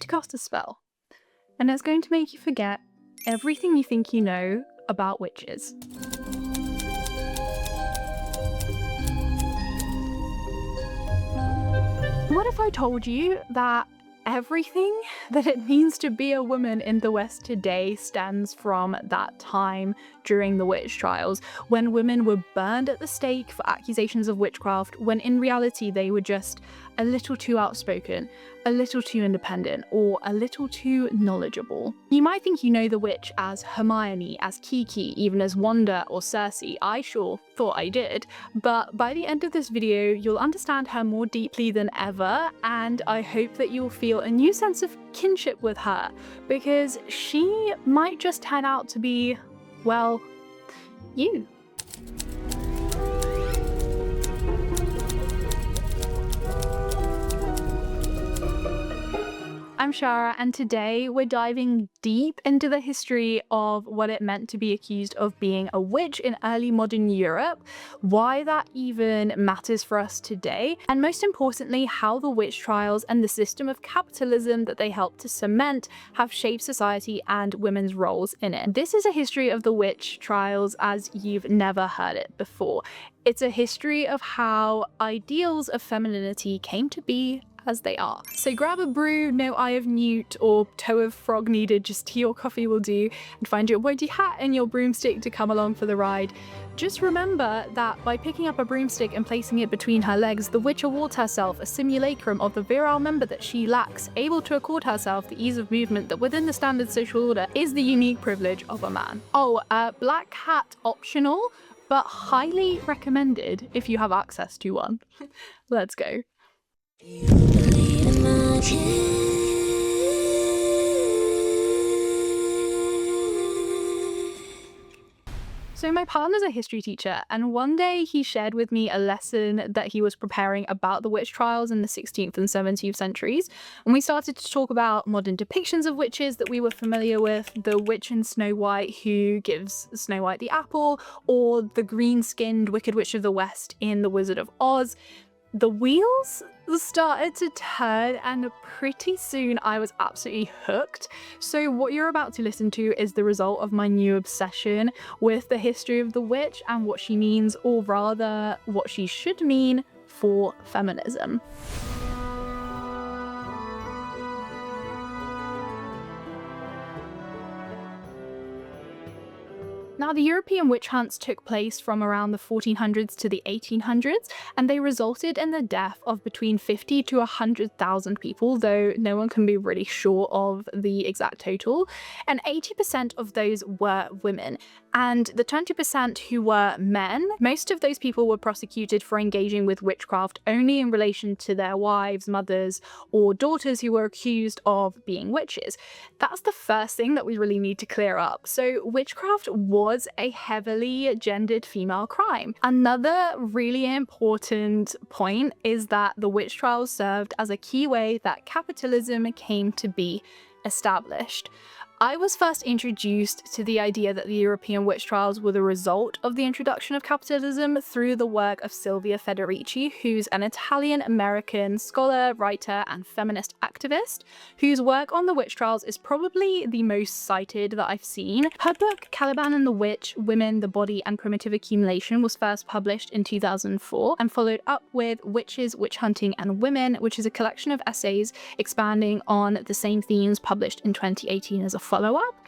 to cast a spell, and it's going to make you forget everything you think you know about witches. What if I told you that everything that it means to be a woman in the West today stems from that time during the witch trials, when women were burned at the stake for accusations of witchcraft, when in reality they were just a little too outspoken, a little too independent, or a little too knowledgeable. You might think you know the witch as Hermione, as Kiki, even as Wanda or Cersei. I sure thought I did, but by the end of this video you'll understand her more deeply than ever, and I hope that you'll feel a new sense of kinship with her, because she might just turn out to be, well, you. I'm Shara, and today we're diving deep into the history of what it meant to be accused of being a witch in early modern Europe, why that even matters for us today, and most importantly, how the witch trials and the system of capitalism that they helped to cement have shaped society and women's roles in it. This is a history of the witch trials as you've never heard it before. It's a history of how ideals of femininity came to be as they are. So grab a brew, no eye of newt or toe of frog needed, just tea or coffee will do, and find your pointy hat and your broomstick to come along for the ride. Just remember that by picking up a broomstick and placing it between her legs, the witch awards herself a simulacrum of the virile member that she lacks, able to accord herself the ease of movement that within the standard social order is the unique privilege of a man. Oh, black hat optional, but highly recommended if you have access to one. Let's go. So my partner's a history teacher, and one day he shared with me a lesson that he was preparing about the witch trials in the 16th and 17th centuries. And we started to talk about modern depictions of witches that we were familiar with, the witch in Snow White who gives Snow White the apple, or the green-skinned Wicked Witch of the West in The Wizard of Oz. The wheels started to turn, and pretty soon I was absolutely hooked. So what you're about to listen to is the result of my new obsession with the history of the witch and what she means, or rather what she should mean, for feminism. Now, the European witch hunts took place from around the 1400s to the 1800s, and they resulted in the death of between 50 to 100,000 people, though no one can be really sure of the exact total, and 80% of those were women. And the 20% who were men, most of those people were prosecuted for engaging with witchcraft only in relation to their wives, mothers, or daughters who were accused of being witches. That's the first thing that we really need to clear up. So witchcraft was a heavily gendered female crime. Another really important point is that the witch trials served as a key way that capitalism came to be established. I was first introduced to the idea that the European witch trials were the result of the introduction of capitalism through the work of Silvia Federici, who's an Italian-American scholar, writer, and feminist activist, whose work on the witch trials is probably the most cited that I've seen. Her book, Caliban and the Witch, Women, the Body, and Primitive Accumulation, was first published in 2004 and followed up with Witches, Witch Hunting, and Women, which is a collection of essays expanding on the same themes published in 2018 as a follow-up.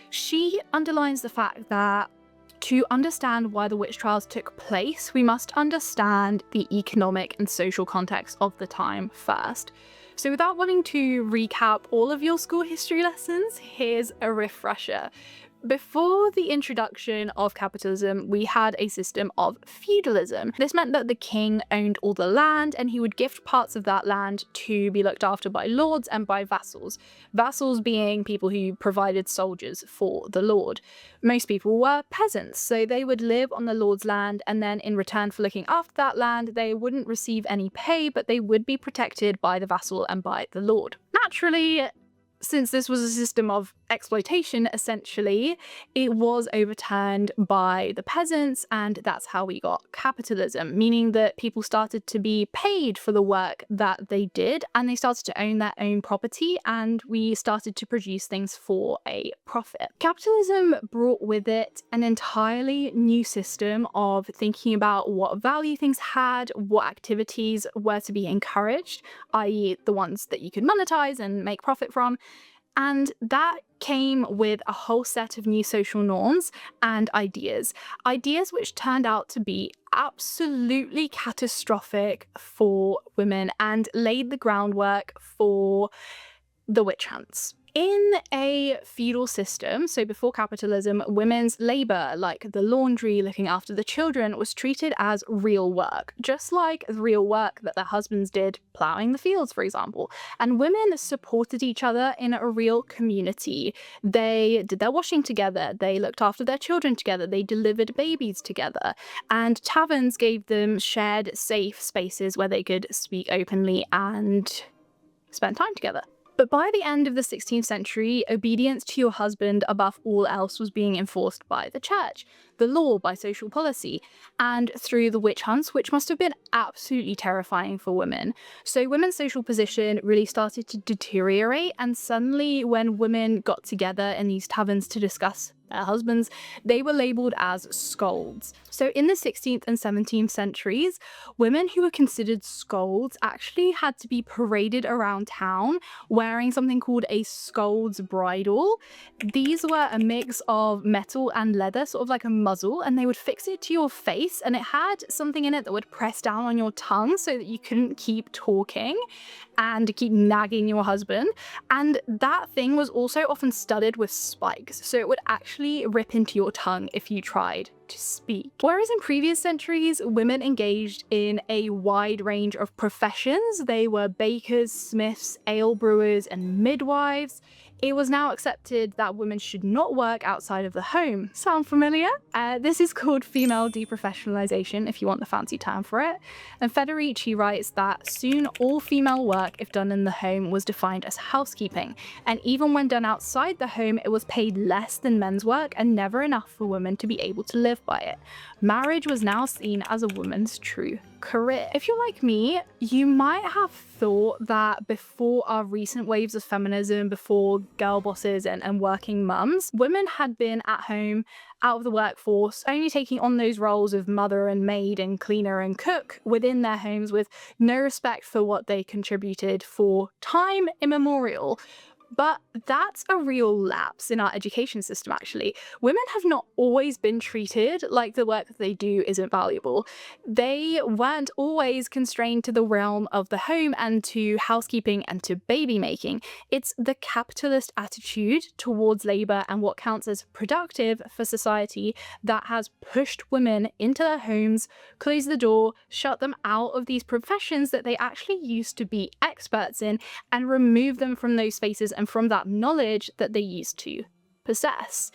She underlines the fact that to understand why the witch trials took place, we must understand the economic and social context of the time first. So without wanting to recap all of your school history lessons, here's a refresher. Before the introduction of capitalism, we had a system of feudalism. This meant that the king owned all the land, and he would gift parts of that land to be looked after by lords and by vassals. Vassals being people who provided soldiers for the lord. Most people were peasants, so they would live on the lord's land, and then in return for looking after that land, they wouldn't receive any pay, but they would be protected by the vassal and by the lord. Naturally, since this was a system of exploitation, essentially, it was overturned by the peasants, and that's how we got capitalism, meaning that people started to be paid for the work that they did, and they started to own their own property, and we started to produce things for a profit. Capitalism brought with it an entirely new system of thinking about what value things had, what activities were to be encouraged, i.e. the ones that you could monetize and make profit from. And that came with a whole set of new social norms and ideas which turned out to be absolutely catastrophic for women and laid the groundwork for the witch hunts. In a feudal system, so before capitalism, women's labor, like the laundry, looking after the children, was treated as real work, just like real work that their husbands did, plowing the fields, for example. And women supported each other in a real community. They did their washing together, they looked after their children together, they delivered babies together, and taverns gave them shared, safe spaces where they could speak openly and spend time together. But by the end of the 16th century, obedience to your husband above all else was being enforced by the church, the law, by social policy, and through the witch hunts, which must have been absolutely terrifying for women. So women's social position really started to deteriorate, and suddenly when women got together in these taverns to discuss their husbands, they were labelled as scolds. So in the 16th and 17th centuries, women who were considered scolds actually had to be paraded around town wearing something called a scold's bridle. These were a mix of metal and leather, sort of like a muzzle, and they would fix it to your face, and it had something in it that would press down on your tongue so that you couldn't keep talking and keep nagging your husband. And that thing was also often studded with spikes, so it would actually rip into your tongue if you tried to speak. Whereas in previous centuries, women engaged in a wide range of professions. They were bakers, smiths, ale brewers, and midwives. It was now accepted that women should not work outside of the home. Sound familiar? This is called female deprofessionalization, if you want the fancy term for it. And Federici writes that soon all female work, if done in the home, was defined as housekeeping. And even when done outside the home, it was paid less than men's work and never enough for women to be able to live by it. Marriage was now seen as a woman's true career. If you're like me, you might have thought that before our recent waves of feminism, before girl bosses and working mums, women had been at home, out of the workforce, only taking on those roles of mother and maid and cleaner and cook within their homes with no respect for what they contributed for time immemorial. But that's a real lapse in our education system, actually. Women have not always been treated like the work that they do isn't valuable. They weren't always constrained to the realm of the home and to housekeeping and to baby making. It's the capitalist attitude towards labour and what counts as productive for society that has pushed women into their homes, closed the door, shut them out of these professions that they actually used to be experts in, and removed them from those spaces and from that knowledge that they used to possess.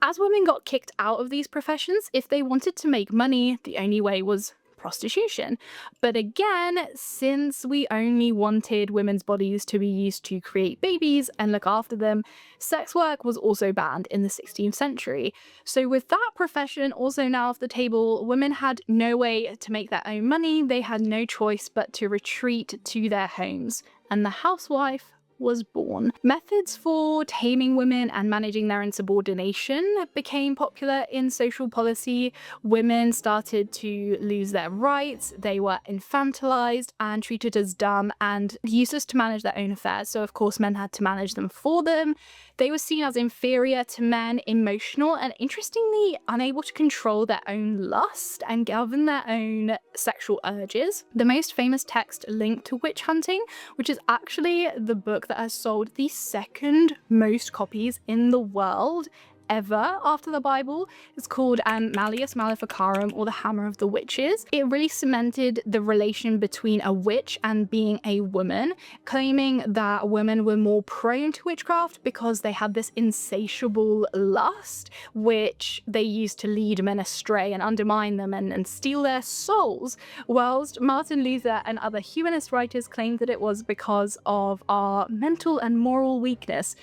As women got kicked out of these professions, if they wanted to make money, the only way was prostitution. But again, since we only wanted women's bodies to be used to create babies and look after them, sex work was also banned in the 16th century. So with that profession also now off the table, women had no way to make their own money. They had no choice but to retreat to their homes, and the housewife was born. Methods for taming women and managing their insubordination became popular in social policy. Women started to lose their rights, they were infantilized and treated as dumb and useless to manage their own affairs, so of course men had to manage them for them. They were seen as inferior to men, emotional, and interestingly unable to control their own lust and govern their own sexual urges. The most famous text linked to witch hunting, which is actually the book that has sold the second most copies in the world, ever after the Bible. It's called Malleus Maleficarum, or the Hammer of the Witches. It really cemented the relation between a witch and being a woman, claiming that women were more prone to witchcraft because they had this insatiable lust, which they used to lead men astray and undermine them and steal their souls, whilst Martin Luther and other humanist writers claimed that it was because of our mental and moral weakness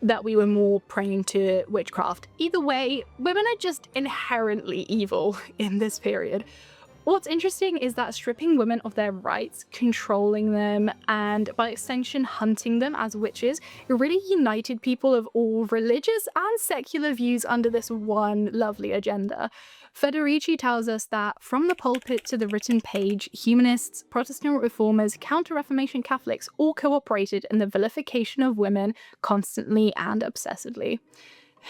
that we were more prone to witchcraft. Either way, women are just inherently evil in this period. What's interesting is that stripping women of their rights, controlling them, and by extension hunting them as witches, it really united people of all religious and secular views under this one lovely agenda. Federici tells us that from the pulpit to the written page, humanists, Protestant reformers, Counter-Reformation Catholics all cooperated in the vilification of women constantly and obsessively.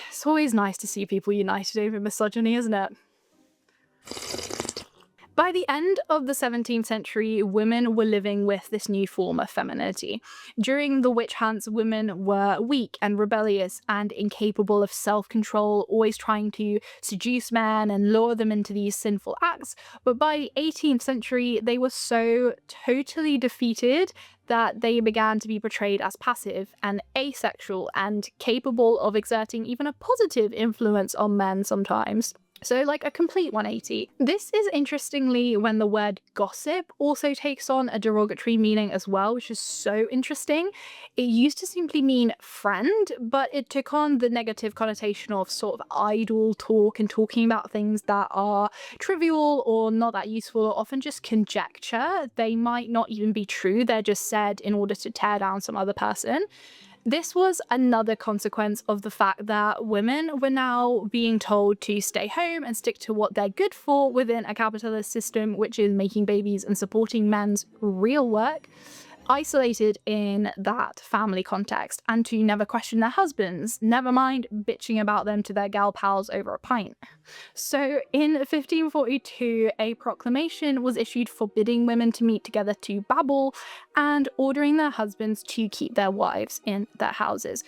It's always nice to see people united over misogyny, isn't it? By the end of the 17th century, women were living with this new form of femininity. During the witch hunts, women were weak and rebellious and incapable of self-control, always trying to seduce men and lure them into these sinful acts. But by the 18th century, they were so totally defeated that they began to be portrayed as passive and asexual and capable of exerting even a positive influence on men sometimes. So like a complete 180. This is interestingly when the word gossip also takes on a derogatory meaning as well, which is so interesting. It used to simply mean friend, but it took on the negative connotation of sort of idle talk and talking about things that are trivial or not that useful, or often just conjecture. They might not even be true, they're just said in order to tear down some other person. This was another consequence of the fact that women were now being told to stay home and stick to what they're good for within a capitalist system, which is making babies and supporting men's real work, isolated in that family context, and to never question their husbands, never mind bitching about them to their gal pals over a pint. So in 1542, a proclamation was issued forbidding women to meet together to babble and ordering their husbands to keep their wives in their houses.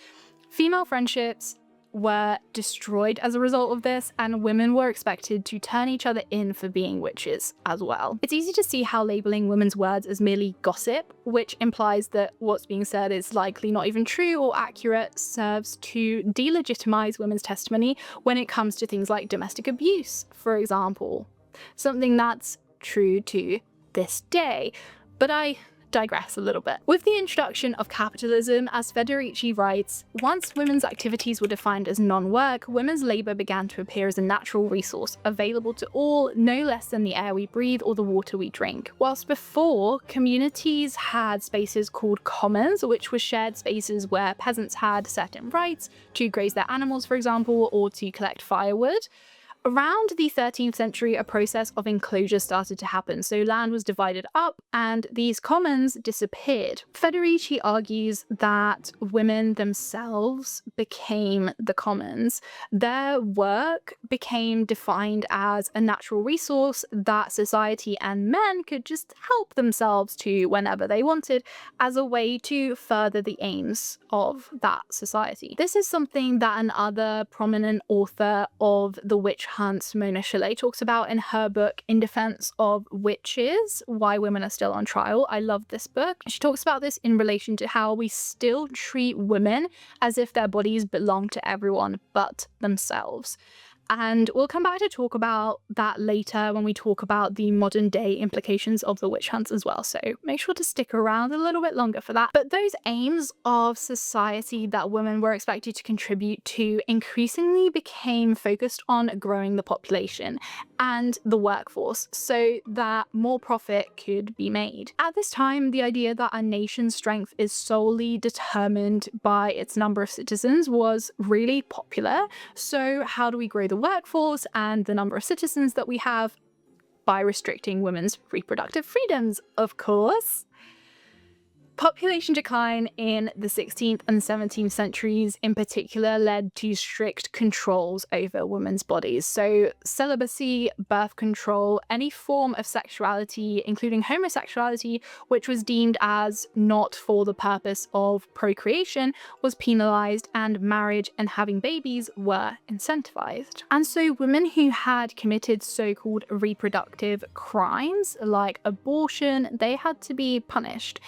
Female friendships were destroyed as a result of this, and women were expected to turn each other in for being witches as well. It's easy to see how labeling women's words as merely gossip, which implies that what's being said is likely not even true or accurate, serves to delegitimize women's testimony when it comes to things like domestic abuse, for example. Something that's true to this day. But I digress a little bit. With the introduction of capitalism, as Federici writes, once women's activities were defined as non-work, women's labour began to appear as a natural resource, available to all no less than the air we breathe or the water we drink. Whilst before, communities had spaces called commons, which were shared spaces where peasants had certain rights to graze their animals, for example, or to collect firewood. Around the 13th century, a process of enclosure started to happen, so land was divided up and these commons disappeared. Federici argues that women themselves became the commons. Their work became defined as a natural resource that society and men could just help themselves to whenever they wanted, as a way to further the aims of that society. This is something that another prominent author of the witch hunt, Mona Chollet, talks about in her book In Defense of Witches, Why Women Are Still on Trial. I love this book. She talks about this in relation to how we still treat women as if their bodies belong to everyone but themselves. And we'll come back to talk about that later when we talk about the modern day implications of the witch hunts as well, so make sure to stick around a little bit longer for that. But those aims of society that women were expected to contribute to increasingly became focused on growing the population and the workforce so that more profit could be made. At this time, the idea that a nation's strength is solely determined by its number of citizens was really popular. So how do we grow the workforce and the number of citizens that we have? By restricting women's reproductive freedoms, of course. Population decline in the 16th and 17th centuries in particular led to strict controls over women's bodies. So celibacy, birth control, any form of sexuality, including homosexuality, which was deemed as not for the purpose of procreation, was penalized, and marriage and having babies were incentivized. And so women who had committed so-called reproductive crimes like abortion, they had to be punished.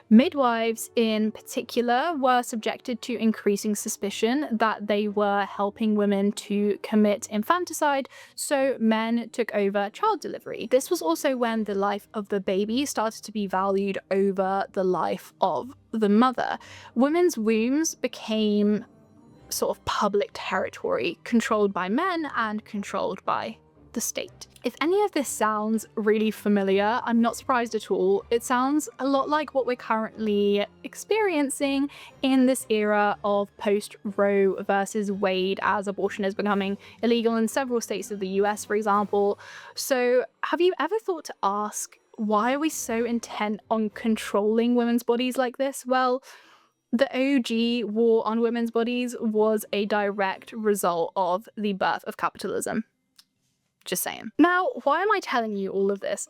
Midwives, in particular, were subjected to increasing suspicion that they were helping women to commit infanticide, so men took over child delivery. This was also when the life of the baby started to be valued over the life of the mother. Women's wombs became sort of public territory, controlled by men and controlled by the state. If any of this sounds really familiar, I'm not surprised at all. It sounds a lot like what we're currently experiencing in this era of post-Roe versus Wade, as abortion is becoming illegal in several states of the US, for example. So have you ever thought to ask, why are we so intent on controlling women's bodies like this? Well, the OG war on women's bodies was a direct result of the birth of capitalism. Just saying. Now, why am I telling you all of this?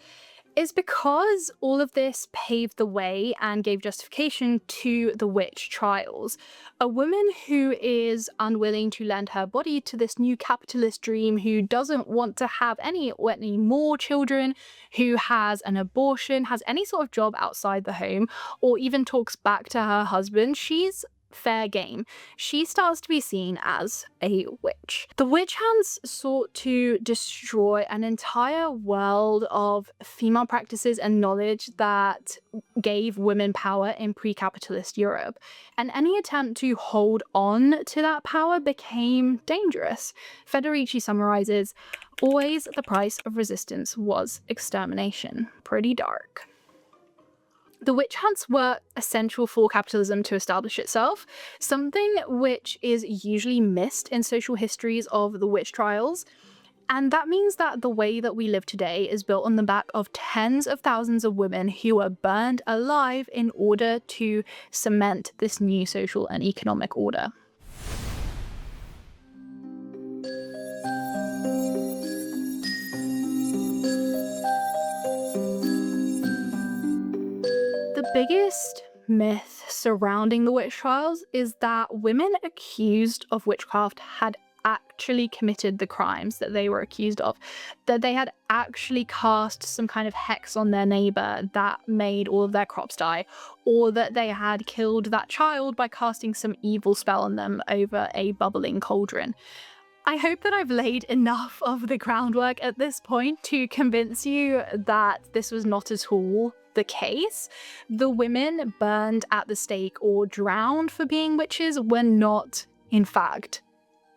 Is because all of this paved the way and gave justification to the witch trials. A woman who is unwilling to lend her body to this new capitalist dream, who doesn't want to have any more children, who has an abortion, has any sort of job outside the home, or even talks back to her husband, she's fair game. She starts to be seen as a witch. The witch hunts sought to destroy an entire world of female practices and knowledge that gave women power in pre-capitalist Europe, and any attempt to hold on to that power became dangerous. Federici summarizes, always the price of resistance was extermination. Pretty dark. The witch hunts were essential for capitalism to establish itself, something which is usually missed in social histories of the witch trials. And that means that the way that we live today is built on the back of tens of thousands of women who were burned alive in order to cement this new social and economic order. The biggest myth surrounding the witch trials is that women accused of witchcraft had actually committed the crimes that they were accused of, that they had actually cast some kind of hex on their neighbor that made all of their crops die, or that they had killed that child by casting some evil spell on them over a bubbling cauldron. I hope that I've laid enough of the groundwork at this point to convince you that this was not at all the case. The women burned at the stake or drowned for being witches were not, in fact,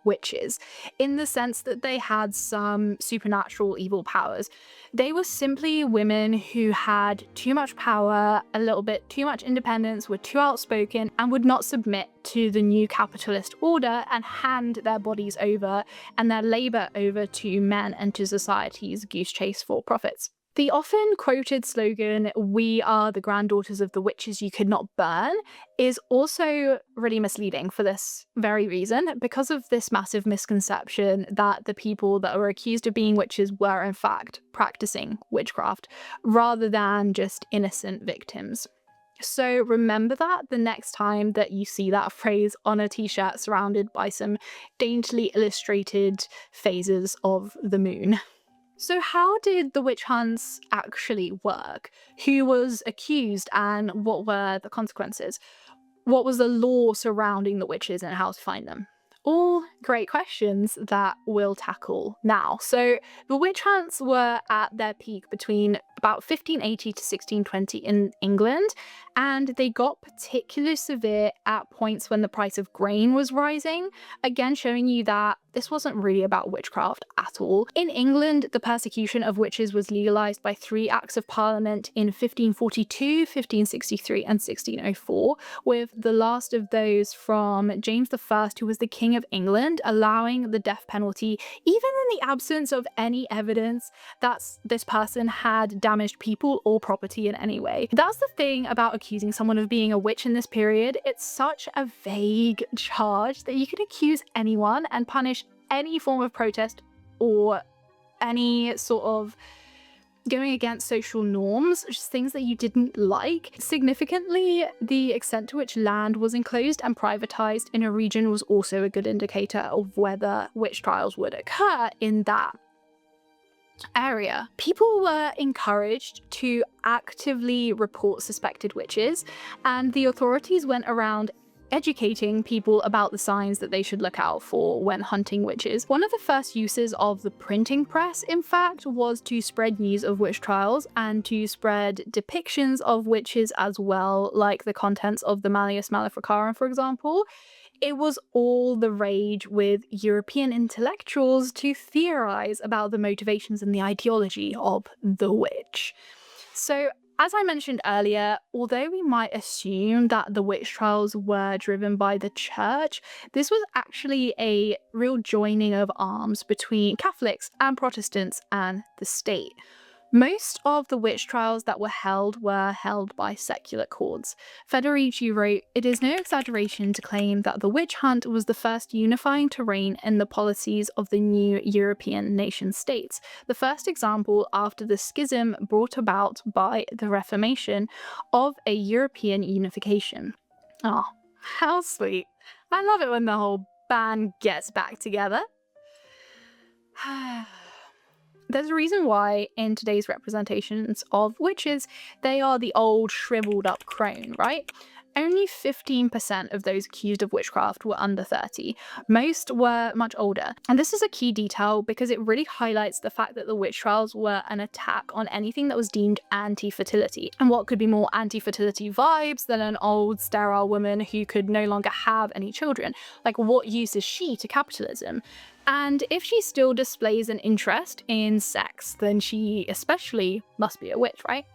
witches, in the sense that they had some supernatural evil powers. They were simply women who had too much power, a little bit too much independence, were too outspoken, and would not submit to the new capitalist order and hand their bodies over and their labor over to men and to society's goose chase for profits. The often quoted slogan, "We are the granddaughters of the witches you could not burn," is also really misleading for this very reason, because of this massive misconception that the people that were accused of being witches were in fact practicing witchcraft, rather than just innocent victims. So remember that the next time that you see that phrase on a t-shirt surrounded by some daintily illustrated phases of the moon. So how did the witch hunts actually work? Who was accused and what were the consequences? What was the law surrounding the witches and how to find them? All great questions that we'll tackle now. So the witch hunts were at their peak between about 1580 to 1620 in England, and they got particularly severe at points when the price of grain was rising, again showing you that this wasn't really about witchcraft at all. In England, the persecution of witches was legalized by 3 acts of parliament in 1542, 1563 and 1604, with the last of those from James I, who was the King of England, allowing the death penalty even in the absence of any evidence that this person had damaged people or property in any way. That's the thing about accusing someone of being a witch in this period. It's such a vague charge that you can accuse anyone and punish any form of protest or any sort of going against social norms, just things that you didn't like. Significantly, the extent to which land was enclosed and privatized in a region was also a good indicator of whether witch trials would occur in that area. People were encouraged to actively report suspected witches, and the authorities went around educating people about the signs that they should look out for when hunting witches. One of the first uses of the printing press, in fact, was to spread news of witch trials and to spread depictions of witches as well, like the contents of the Malleus Maleficarum, for example. It was all the rage with European intellectuals to theorize about the motivations and the ideology of the witch. So, as I mentioned earlier, although we might assume that the witch trials were driven by the church, this was actually a real joining of arms between Catholics and Protestants and the state. Most of the witch trials that were held by secular courts. Federici wrote, "It is no exaggeration to claim that the witch hunt was the first unifying terrain in the policies of the new European nation-states, the first example after the schism brought about by the Reformation of a European unification." Oh, how sweet. I love it when the whole band gets back together. There's a reason why in today's representations of witches, they are the old shriveled up crone, right? Only 15% of those accused of witchcraft were under 30. Most were much older. And this is a key detail because it really highlights the fact that the witch trials were an attack on anything that was deemed anti-fertility. And what could be more anti-fertility vibes than an old sterile woman who could no longer have any children? Like, what use is she to capitalism? And if she still displays an interest in sex, then she especially must be a witch, right?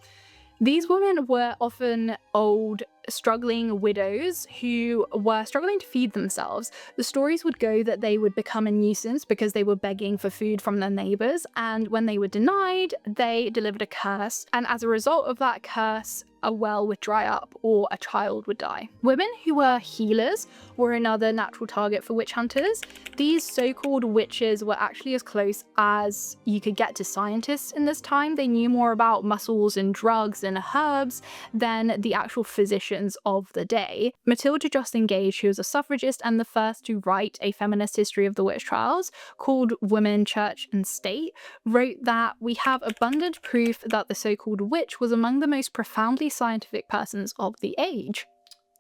These women were often old, struggling widows who were struggling to feed themselves. The stories would go that they would become a nuisance because they were begging for food from their neighbours, and when they were denied, they delivered a curse, and as a result of that curse, a well would dry up or a child would die. Women who were healers were another natural target for witch hunters. These so-called witches were actually as close as you could get to scientists in this time. They knew more about mussels and drugs and herbs than the actual physicians of the day. Matilda Joslyn Gage, who was a suffragist and the first to write a feminist history of the witch trials called Women, Church and State, wrote that we have abundant proof that the so-called witch was among the most profoundly scientific persons of the age.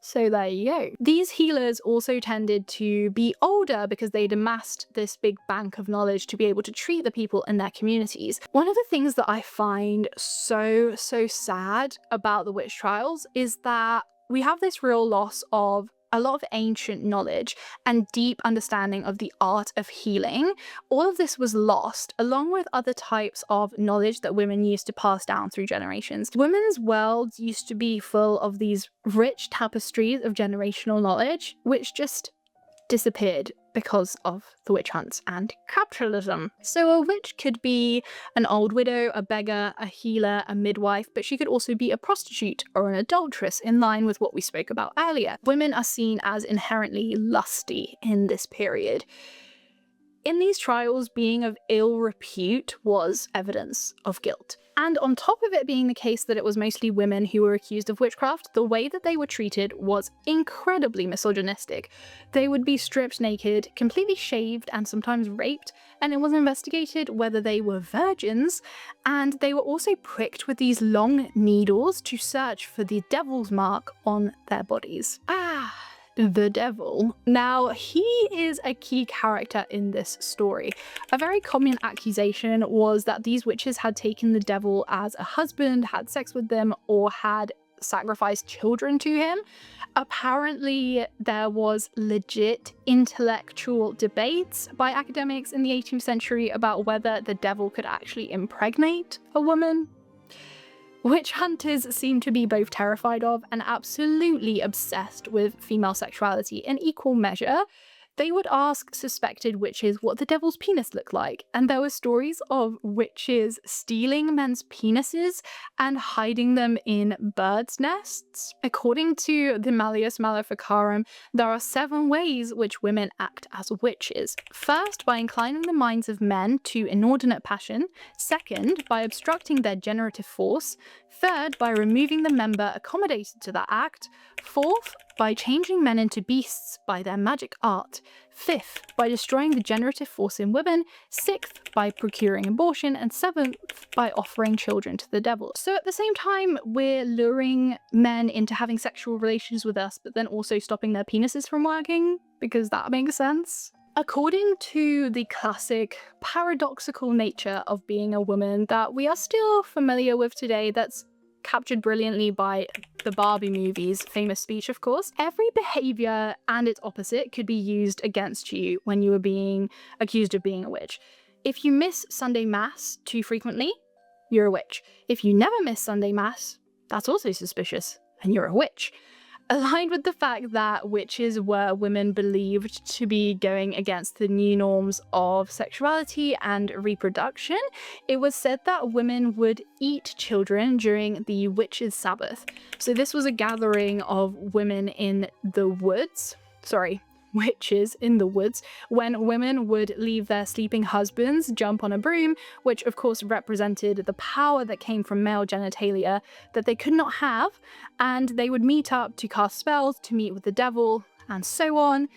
So there you go. These healers also tended to be older because they'd amassed this big bank of knowledge to be able to treat the people in their communities. One of the things that I find so sad about the witch trials is that we have this real loss of a lot of ancient knowledge and deep understanding of the art of healing. All of this was lost, along with other types of knowledge that women used to pass down through generations. Women's worlds used to be full of these rich tapestries of generational knowledge, which just disappeared because of the witch hunts and capitalism. So a witch could be an old widow, a beggar, a healer, a midwife, but she could also be a prostitute or an adulteress, in line with what we spoke about earlier. Women are seen as inherently lusty in this period. In these trials, being of ill repute was evidence of guilt. And on top of it being the case that it was mostly women who were accused of witchcraft, the way that they were treated was incredibly misogynistic. They would be stripped naked, completely shaved, and sometimes raped, and it was investigated whether they were virgins, and they were also pricked with these long needles to search for the devil's mark on their bodies. The devil. Now, he is a key character in this story. A very common accusation was that these witches had taken the devil as a husband, had sex with them, or had sacrificed children to him. Apparently, there was legit intellectual debates by academics in the 18th century about whether the devil could actually impregnate a woman. Witch hunters seem to be both terrified of and absolutely obsessed with female sexuality in equal measure. They would ask suspected witches what the devil's penis looked like, and there were stories of witches stealing men's penises and hiding them in birds' nests. According to the Malleus Maleficarum, there are 7 ways which women act as witches. First, by inclining the minds of men to inordinate passion. Second, by obstructing their generative force. Third, by removing the member accommodated to that act. Fourth, by changing men into beasts by their magic art. Fifth, by destroying the generative force in women. Sixth, by procuring abortion. And seventh, by offering children to the devil. So at the same time, we're luring men into having sexual relations with us, but then also stopping their penises from working, because that makes sense. According to the classic paradoxical nature of being a woman that we are still familiar with today, that's captured brilliantly by the Barbie movie's famous speech, of course, every behavior and its opposite could be used against you when you were being accused of being a witch. If you miss Sunday Mass too frequently, you're a witch. If you never miss Sunday Mass, that's also suspicious, and you're a witch. Aligned with the fact that witches were women believed to be going against the new norms of sexuality and reproduction, it was said that women would eat children during the witches' Sabbath. So this was a gathering of women in the woods. Witches in the woods, when women would leave their sleeping husbands, jump on a broom, which of course represented the power that came from male genitalia that they could not have, and they would meet up to cast spells, to meet with the devil, and so on.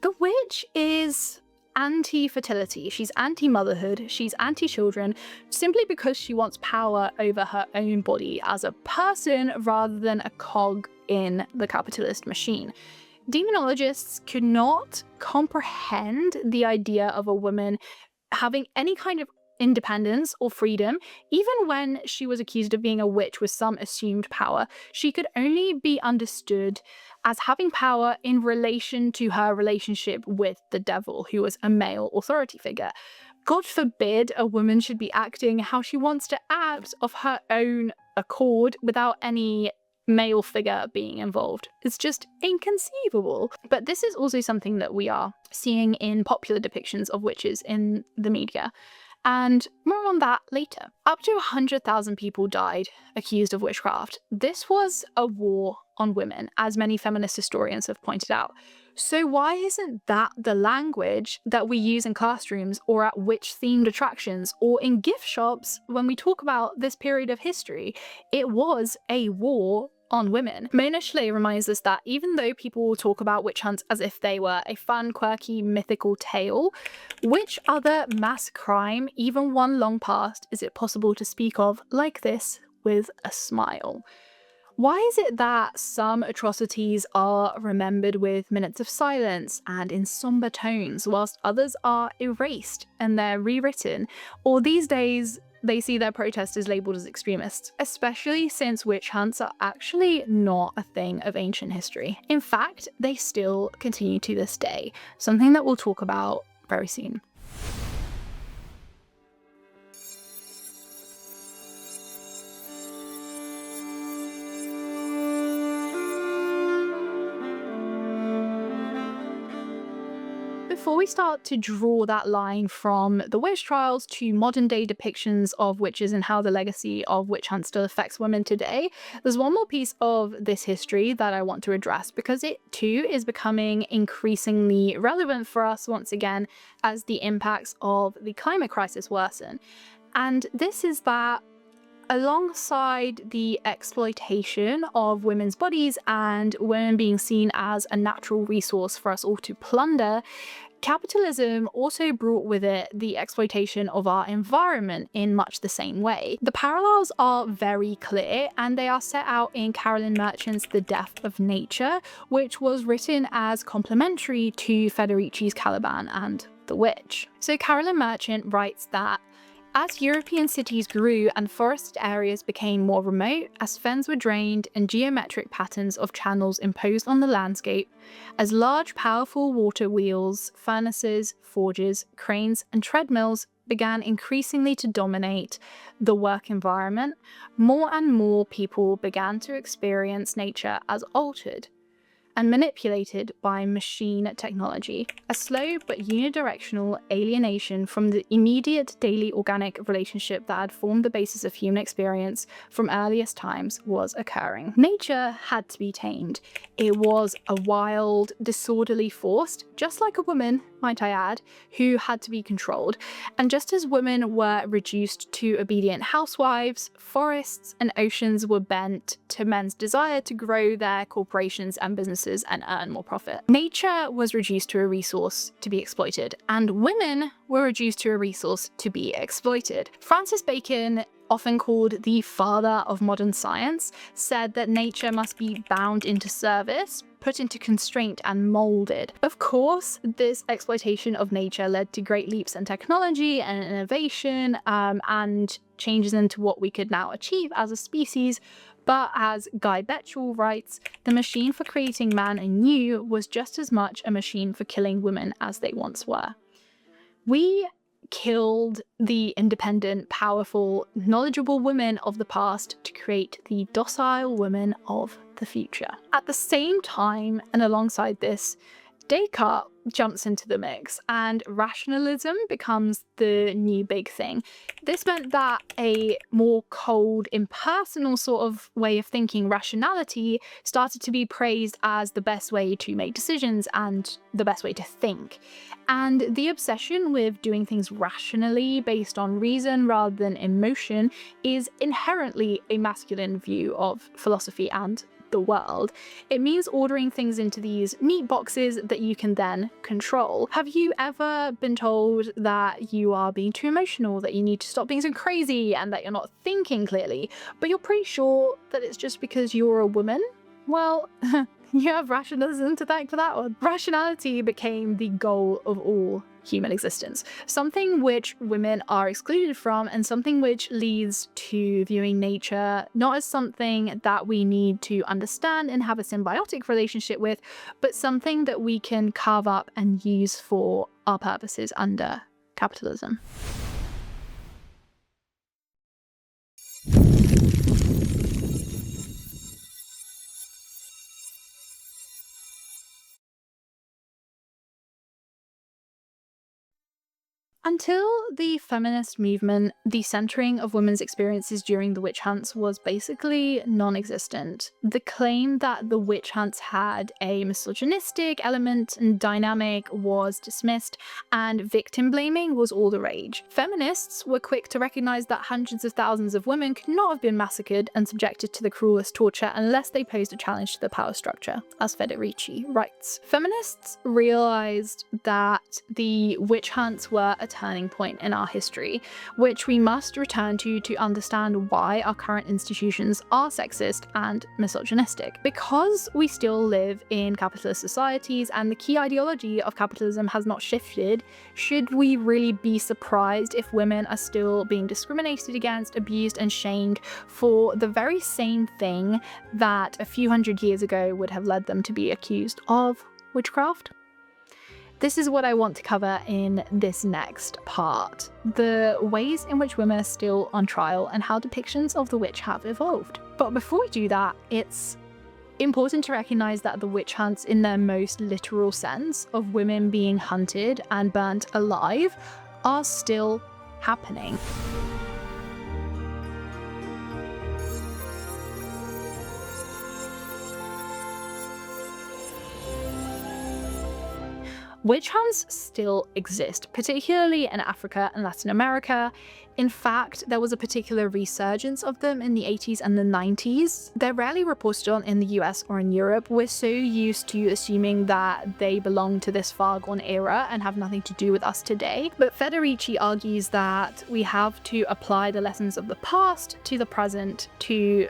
The witch is anti-fertility, she's anti-motherhood, she's anti-children, simply because she wants power over her own body as a person rather than a cog in the capitalist machine. Demonologists could not comprehend the idea of a woman having any kind of independence or freedom. Even when she was accused of being a witch with some assumed power, she could only be understood as having power in relation to her relationship with the devil, who was a male authority figure. God forbid a woman should be acting how she wants to act of her own accord without any male figure being involved. It's just inconceivable. But this is also something that we are seeing in popular depictions of witches in the media. And more on that later. Up to 100,000 people died accused of witchcraft. This was a war on women, as many feminist historians have pointed out. So why isn't that the language that we use in classrooms or at witch-themed attractions or in gift shops when we talk about this period of history? It was a war on women. Mona Schley reminds us that even though people will talk about witch hunts as if they were a fun, quirky, mythical tale, which other mass crime, even one long past, is it possible to speak of like this with a smile? Why is it that some atrocities are remembered with minutes of silence and in somber tones, whilst others are erased and they're rewritten, or these days they see their protesters labelled as extremists, especially since witch hunts are actually not a thing of ancient history. In fact, they still continue to this day, something that we'll talk about very soon. Before we start to draw that line from the witch trials to modern day depictions of witches and how the legacy of witch hunts still affects women today, there's one more piece of this history that I want to address, because it too is becoming increasingly relevant for us once again as the impacts of the climate crisis worsen. And this is that alongside the exploitation of women's bodies and women being seen as a natural resource for us all to plunder, capitalism also brought with it the exploitation of our environment in much the same way. The parallels are very clear, and they are set out in Carolyn Merchant's The Death of Nature, which was written as complementary to Federici's Caliban and The Witch. So Carolyn Merchant writes that as European cities grew and forested areas became more remote, as fens were drained and geometric patterns of channels imposed on the landscape, as large powerful water wheels, furnaces, forges, cranes and treadmills began increasingly to dominate the work environment, more and more people began to experience nature as altered. and manipulated by machine technology. A slow but unidirectional alienation from the immediate daily organic relationship that had formed the basis of human experience from earliest times was occurring. Nature had to be tamed. It was a wild, disorderly force, just like a woman, might I add, who had to be controlled. And just as women were reduced to obedient housewives, forests and oceans were bent to men's desire to grow their corporations and businesses and earn more profit. Nature was reduced to a resource to be exploited, and women were reduced to a resource to be exploited. Francis Bacon, often called the father of modern science, said that nature must be bound into service, put into constraint and molded. Of course, this exploitation of nature led to great leaps in technology and innovation and changes into what we could now achieve as a species. But as Guy Betchell writes, the machine for creating man anew was just as much a machine for killing women as they once were. We killed the independent, powerful, knowledgeable women of the past to create the docile women of the future. At the same time, and alongside this, Descartes jumps into the mix and rationalism becomes the new big thing. This meant that a more cold, impersonal sort of way of thinking, rationality, started to be praised as the best way to make decisions and the best way to think. And the obsession with doing things rationally based on reason rather than emotion is inherently a masculine view of philosophy and the world. It means ordering things into these neat boxes that you can then control. Have you ever been told that you are being too emotional, that you need to stop being so crazy, and that you're not thinking clearly, but you're pretty sure that it's just because you're a woman? Well, you have rationalism to thank for that one. Rationality became the goal of all human existence, something which women are excluded from, and something which leads to viewing nature not as something that we need to understand and have a symbiotic relationship with, but something that we can carve up and use for our purposes under capitalism. Until the feminist movement, the centering of women's experiences during the witch hunts was basically non-existent. The claim that the witch hunts had a misogynistic element and dynamic was dismissed, and victim blaming was all the rage. Feminists were quick to recognize that hundreds of thousands of women could not have been massacred and subjected to the cruelest torture unless they posed a challenge to the power structure, as Federici writes. Feminists realized that the witch hunts were a turning point in our history, which we must return to understand why our current institutions are sexist and misogynistic. Because we still live in capitalist societies and the key ideology of capitalism has not shifted, should we really be surprised if women are still being discriminated against, abused and shamed for the very same thing that a few hundred years ago would have led them to be accused of witchcraft? This is what I want to cover in this next part: the ways in which women are still on trial and how depictions of the witch have evolved. But before we do that, it's important to recognize that the witch hunts, in their most literal sense of women being hunted and burnt alive, are still happening. Witch hunts still exist, particularly in Africa and Latin America. In fact, there was a particular resurgence of them in the 80s and the 90s. They're rarely reported on in the US or in Europe. We're so used to assuming that they belong to this far gone era and have nothing to do with us today. But Federici argues that we have to apply the lessons of the past to the present to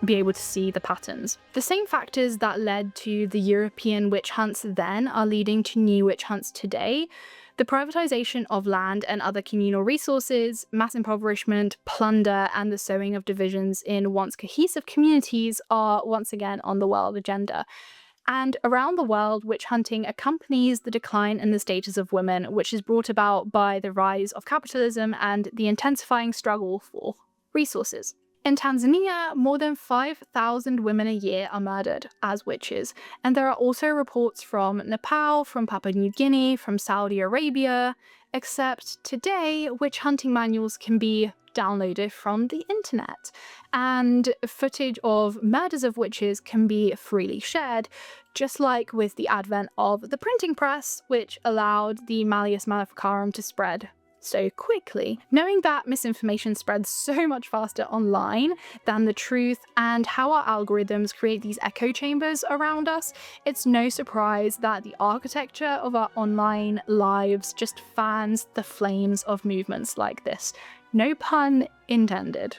be able to see the patterns. The same factors that led to the European witch hunts then are leading to new witch hunts today. The privatization of land and other communal resources, mass impoverishment, plunder, and the sowing of divisions in once cohesive communities are once again on the world agenda. And around the world, witch hunting accompanies the decline in the status of women, which is brought about by the rise of capitalism and the intensifying struggle for resources. In Tanzania, more than 5,000 women a year are murdered as witches, and there are also reports from Nepal, from Papua New Guinea, from Saudi Arabia, except today witch hunting manuals can be downloaded from the internet, and footage of murders of witches can be freely shared, just like with the advent of the printing press, which allowed the Malleus Maleficarum to spread so quickly. Knowing that misinformation spreads so much faster online than the truth, and how our algorithms create these echo chambers around us, it's no surprise that the architecture of our online lives just fans the flames of movements like this. No pun intended.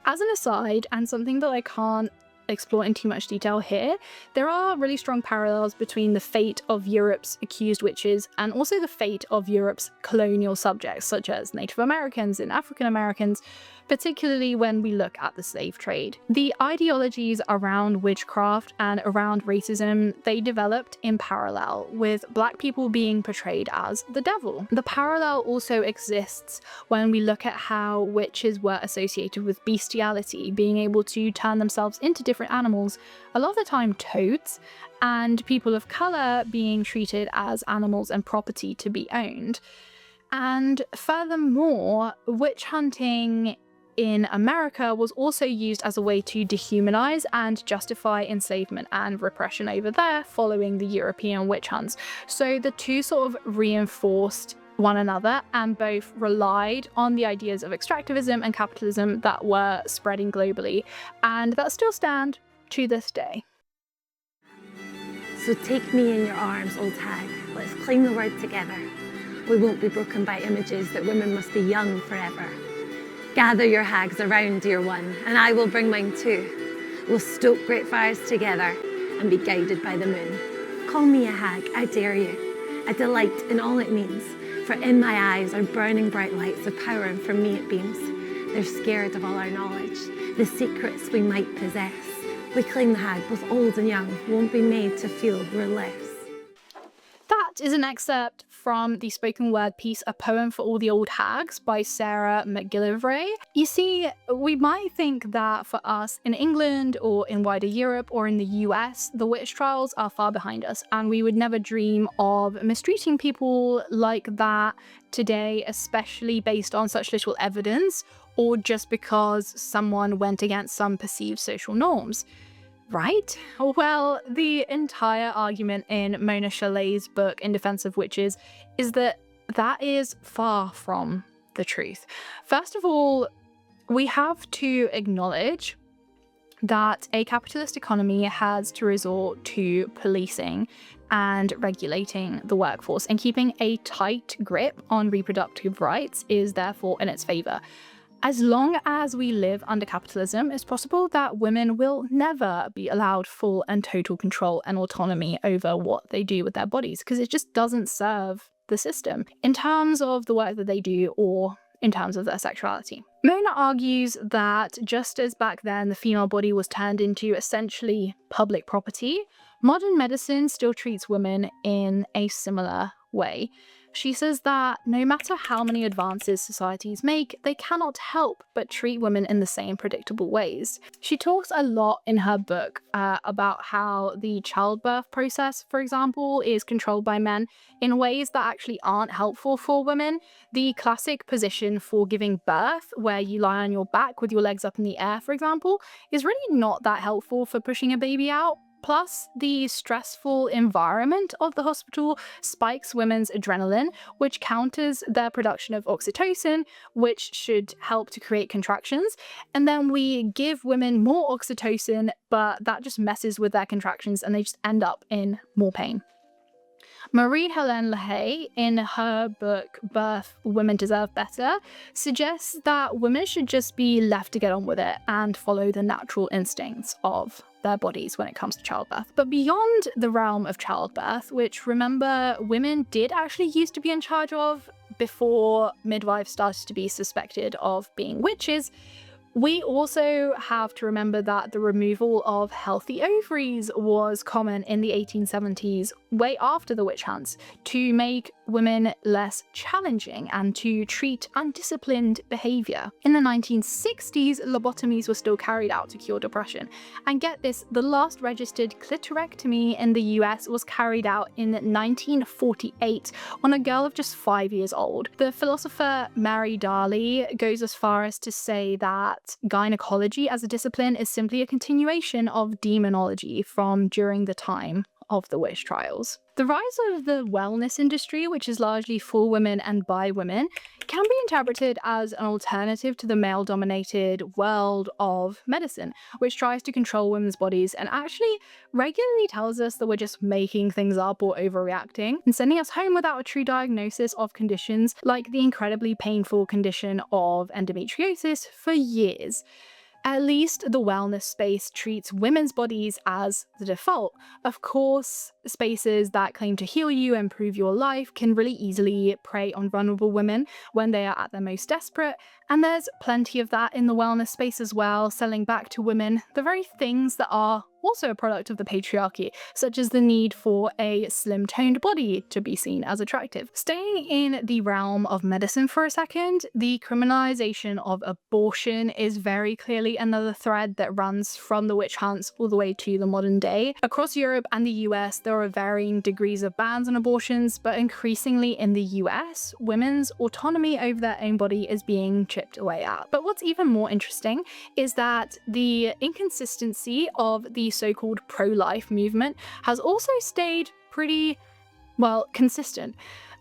As an aside, and something that I can't explore in too much detail here, there are really strong parallels between the fate of Europe's accused witches and also the fate of Europe's colonial subjects, such as Native Americans and African Americans, particularly when we look at the slave trade. The ideologies around witchcraft and around racism, they developed in parallel, with Black people being portrayed as the devil. The parallel also exists when we look at how witches were associated with bestiality, being able to turn themselves into different animals, a lot of the time toads, and people of colour being treated as animals and property to be owned. And furthermore, witch hunting in America was also used as a way to dehumanize and justify enslavement and repression over there following the European witch hunts. So the two sort of reinforced one another and both relied on the ideas of extractivism and capitalism that were spreading globally, and that still stand to this day. So take me in your arms, old hag. Let's claim the word together. We won't be broken by images that women must be young forever. Gather your hags around, dear one, and I will bring mine too. We'll stoke great fires together and be guided by the moon. Call me a hag, I dare you. I delight in all it means, for in my eyes are burning bright lights of power, and from me it beams. They're scared of all our knowledge, the secrets we might possess. We claim the hag, both old and young, won't be made to feel we're less. That is an excerpt from the spoken word piece A Poem for All the Old Hags by Sarah McGillivray. You see, we might think that for us in England or in wider Europe or in the US, the witch trials are far behind us, and we would never dream of mistreating people like that today, especially based on such little evidence or just because someone went against some perceived social norms. Right? Well, the entire argument in Mona Chalet's book In Defense of Witches is that that is far from the truth. First of all, we have to acknowledge that a capitalist economy has to resort to policing and regulating the workforce, and keeping a tight grip on reproductive rights is therefore in its favour. As long as we live under capitalism, it's possible that women will never be allowed full and total control and autonomy over what they do with their bodies, because it just doesn't serve the system in terms of the work that they do or in terms of their sexuality. Mona argues that just as back then the female body was turned into essentially public property, modern medicine still treats women in a similar way. She says that no matter how many advances societies make, they cannot help but treat women in the same predictable ways. She talks a lot in her book about how the childbirth process, for example, is controlled by men in ways that actually aren't helpful for women. The classic position for giving birth, where you lie on your back with your legs up in the air, for example, is really not that helpful for pushing a baby out. Plus, the stressful environment of the hospital spikes women's adrenaline, which counters their production of oxytocin, which should help to create contractions. And then we give women more oxytocin, but that just messes with their contractions and they just end up in more pain. Marie-Hélène Lahaye, in her book Birth, Women Deserve Better, suggests that women should just be left to get on with it and follow the natural instincts of their bodies when it comes to childbirth. But beyond the realm of childbirth, which, remember, women did actually used to be in charge of before midwives started to be suspected of being witches, we also have to remember that the removal of healthy ovaries was common in the 1870s, way after the witch hunts, to make women less challenging and to treat undisciplined behavior. In the 1960s, lobotomies were still carried out to cure depression. And get this, the last registered clitorectomy in the US was carried out in 1948 on a girl of just 5 years old. The philosopher Mary Darley goes as far as to say that gynecology as a discipline is simply a continuation of demonology from during the time of the witch trials. The rise of the wellness industry, which is largely for women and by women, can be interpreted as an alternative to the male-dominated world of medicine, which tries to control women's bodies and actually regularly tells us that we're just making things up or overreacting and sending us home without a true diagnosis of conditions like the incredibly painful condition of endometriosis for years. At least the wellness space treats women's bodies as the default. Of course, spaces that claim to heal you and improve your life can really easily prey on vulnerable women when they are at their most desperate, and there's plenty of that in the wellness space as well, selling back to women the very things that are also a product of the patriarchy, such as the need for a slim-toned body to be seen as attractive. Staying in the realm of medicine for a second, the criminalization of abortion is very clearly another thread that runs from the witch hunts all the way to the modern day. Across Europe and the US, there are varying degrees of bans on abortions, but increasingly in the US, women's autonomy over their own body is being chipped away at. But what's even more interesting is that the inconsistency of the so-called pro-life movement has also stayed pretty, well, consistent.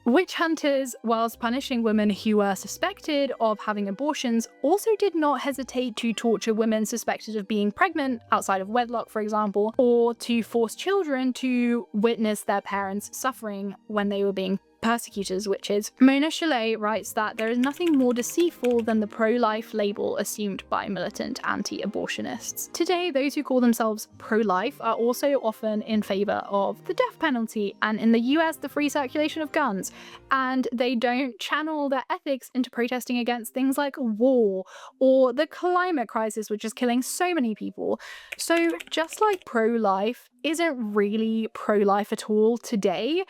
Witch hunters, whilst punishing women who were suspected of having abortions, also did not hesitate to torture women suspected of being pregnant outside of wedlock, for example, or to force children to witness their parents suffering when they were being persecutors, witches. Mona Chollet writes that there is nothing more deceitful than the pro-life label assumed by militant anti-abortionists. Today, those who call themselves pro-life are also often in favour of the death penalty, and in the US, the free circulation of guns, and they don't channel their ethics into protesting against things like war or the climate crisis, which is killing so many people. So just like pro-life isn't really pro-life at all today,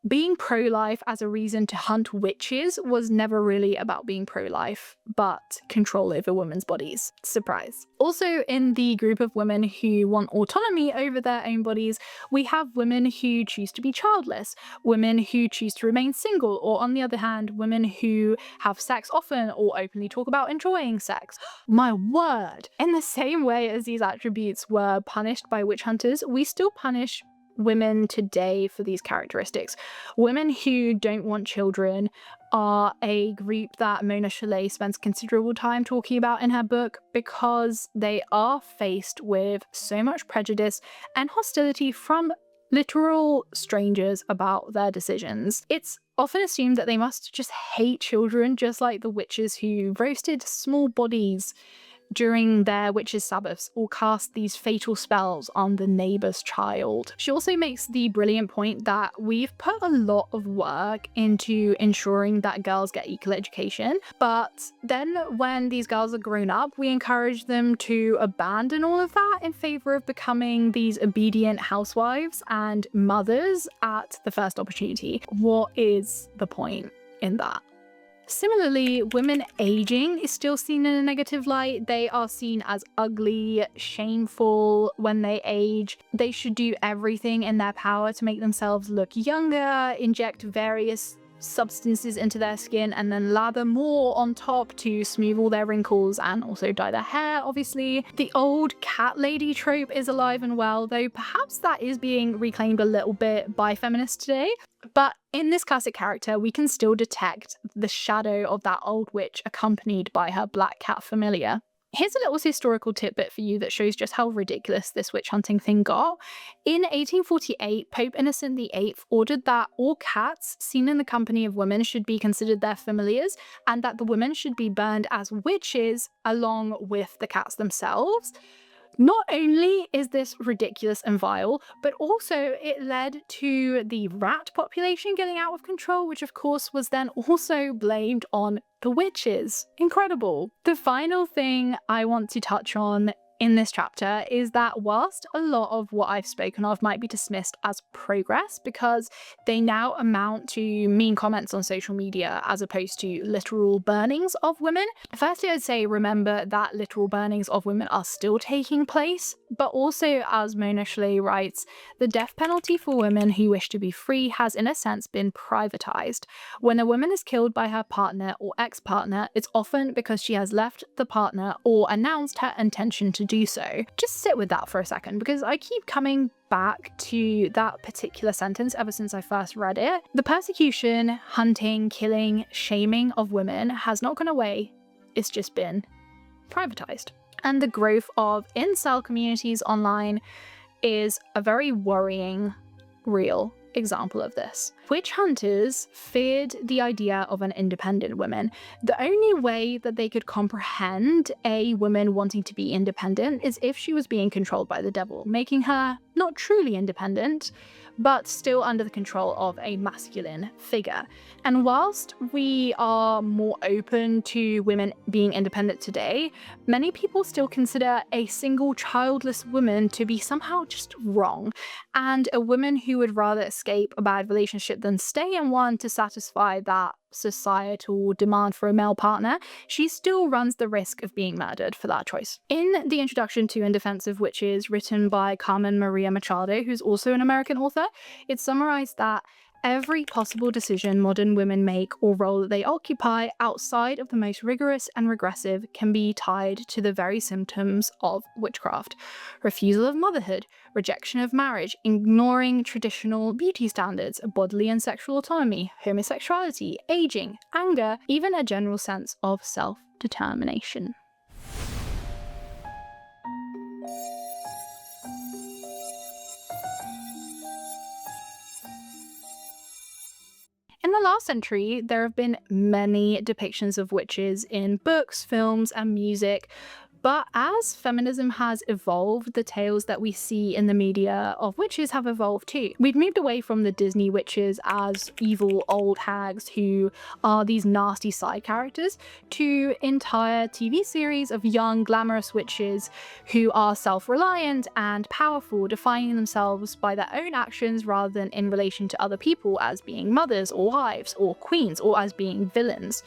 being pro-life as a reason to hunt witches was never really about being pro-life, but control over women's bodies. Surprise. Also, in the group of women who want autonomy over their own bodies, we have women who choose to be childless, women who choose to remain single, or on the other hand, women who have sex often or openly talk about enjoying sex. My word! In the same way as these attributes were punished by witch hunters, we still punish women today for these characteristics. Women who don't want children are a group that Mona Chollet spends considerable time talking about in her book because they are faced with so much prejudice and hostility from literal strangers about their decisions. It's often assumed that they must just hate children, just like the witches who roasted small bodies during their witches' sabbaths or cast these fatal spells on the neighbour's child. She also makes the brilliant point that we've put a lot of work into ensuring that girls get equal education, but then when these girls are grown up, we encourage them to abandon all of that in favour of becoming these obedient housewives and mothers at the first opportunity. What is the point in that? Similarly, women aging is still seen in a negative light. They are seen as ugly, shameful when they age. They should do everything in their power to make themselves look younger, inject various substances into their skin, and then lather more on top to smooth all their wrinkles and also dye their hair, obviously. The old cat lady trope is alive and well, though perhaps that is being reclaimed a little bit by feminists today. But in this classic character, we can still detect the shadow of that old witch accompanied by her black cat familiar. Here's a little historical tidbit for you that shows just how ridiculous this witch hunting thing got. In 1848, Pope Innocent VIII ordered that all cats seen in the company of women should be considered their familiars, and that the women should be burned as witches along with the cats themselves. Not only is this ridiculous and vile, but also it led to the rat population getting out of control, which of course was then also blamed on the witches. Incredible. The final thing I want to touch on in this chapter is that whilst a lot of what I've spoken of might be dismissed as progress because they now amount to mean comments on social media as opposed to literal burnings of women, firstly I'd say remember that literal burnings of women are still taking place, but also, as Mona Schley writes, the death penalty for women who wish to be free has in a sense been privatized. When a woman is killed by her partner or ex-partner, it's often because she has left the partner or announced her intention to do so. Just sit with that for a second, because I keep coming back to that particular sentence ever since I first read it. The persecution, hunting, killing, shaming of women has not gone away, it's just been privatized. And the growth of incel communities online is a very worrying, real example of this. Witch hunters feared the idea of an independent woman. The only way that they could comprehend a woman wanting to be independent is if she was being controlled by the devil, making her not truly independent, but still under the control of a masculine figure. And whilst we are more open to women being independent today, many people still consider a single childless woman to be somehow just wrong, and a woman who would rather escape a bad relationship than stay in one to satisfy that societal demand for a male partner, she still runs the risk of being murdered for that choice. In the introduction to In Defense of Witches, written by Carmen Maria Machado, who's also an American author, it summarized that every possible decision modern women make or role that they occupy outside of the most rigorous and regressive can be tied to the very symptoms of witchcraft. Refusal of motherhood, rejection of marriage, ignoring traditional beauty standards, bodily and sexual autonomy, homosexuality, aging, anger, even a general sense of self-determination. In the last century, there have been many depictions of witches in books, films, and music. But as feminism has evolved, the tales that we see in the media of witches have evolved too. We've moved away from the Disney witches as evil old hags who are these nasty side characters to entire TV series of young, glamorous witches who are self-reliant and powerful, defining themselves by their own actions rather than in relation to other people as being mothers or wives or queens or as being villains.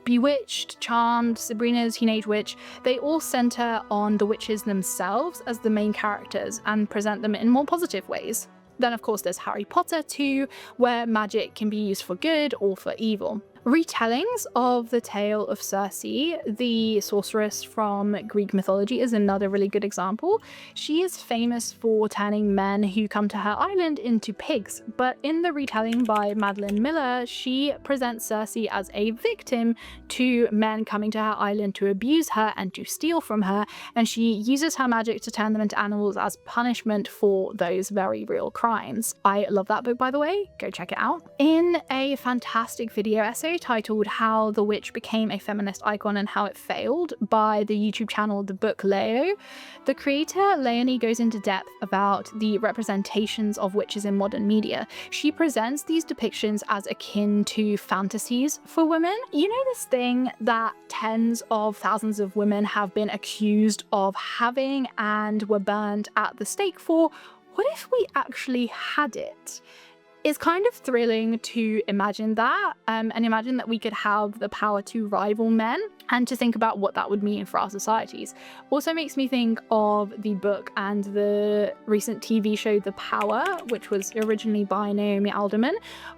Bewitched, Charmed, Sabrina's Teenage Witch, they all center on the witches themselves as the main characters and present them in more positive ways. Then of course there's Harry Potter too, where magic can be used for good or for evil. Retellings of the tale of Circe, the sorceress from Greek mythology, is another really good example. She is famous for turning men who come to her island into pigs, but in the retelling by Madeline Miller, she presents Circe as a victim to men coming to her island to abuse her and to steal from her, and she uses her magic to turn them into animals as punishment for those very real crimes. I love that book, by the way, go check it out. In a fantastic video essay titled How the Witch Became a Feminist Icon and How It Failed by the YouTube channel The Book Leo, the creator Leonie goes into depth about the representations of witches in modern media. She presents these depictions as akin to fantasies for women. You know this thing that tens of thousands of women have been accused of having and were burned at the stake for? What if we actually had it? It's kind of thrilling to imagine that, and imagine that we could have the power to rival men, and to think about what that would mean for our societies. Also makes me think of the book and the recent TV show The Power, which was originally by Naomi Alderman,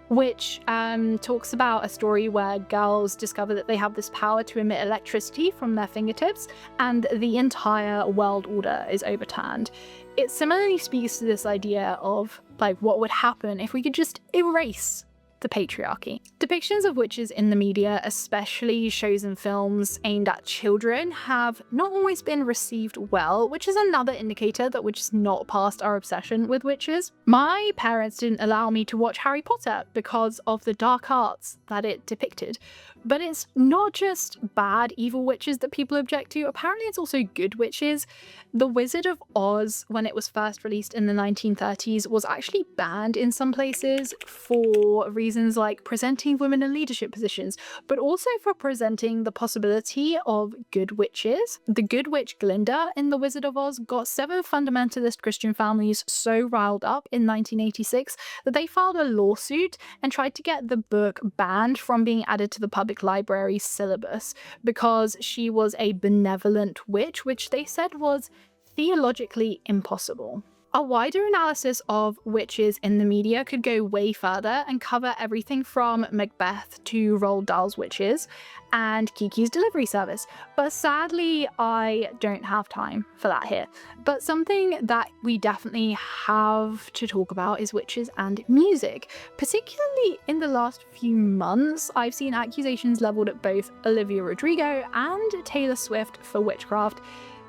which talks about a story where girls discover that they have this power to emit electricity from their fingertips, and the entire world order is overturned. It similarly speaks to this idea of like what would happen if we could just erase the patriarchy. Depictions of witches in the media, especially shows and films aimed at children, have not always been received well, which is another indicator that we're just not past our obsession with witches. My parents didn't allow me to watch Harry Potter because of the dark arts that it depicted, But it's not just bad, evil witches that people object to. Apparently it's also good witches. The Wizard of Oz, when it was first released in the 1930s, was actually banned in some places for reasons like presenting women in leadership positions, but also for presenting the possibility of good witches. The good witch Glinda in The Wizard of Oz got 7 fundamentalist Christian families so riled up in 1986 that they filed a lawsuit and tried to get the book banned from being added to the public library syllabus because she was a benevolent witch, which they said was theologically impossible. A wider analysis of witches in the media could go way further and cover everything from Macbeth to Roald Dahl's witches and Kiki's Delivery Service, but sadly I don't have time for that here. But something that we definitely have to talk about is witches and music. Particularly in the last few months, I've seen accusations leveled at both Olivia Rodrigo and Taylor Swift for witchcraft.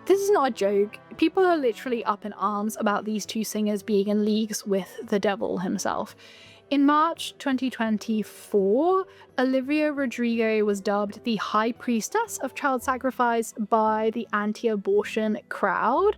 This is not a joke. People are literally up in arms about these two singers being in leagues with the devil himself. In March 2024, Olivia Rodrigo was dubbed the High Priestess of Child Sacrifice by the anti-abortion crowd.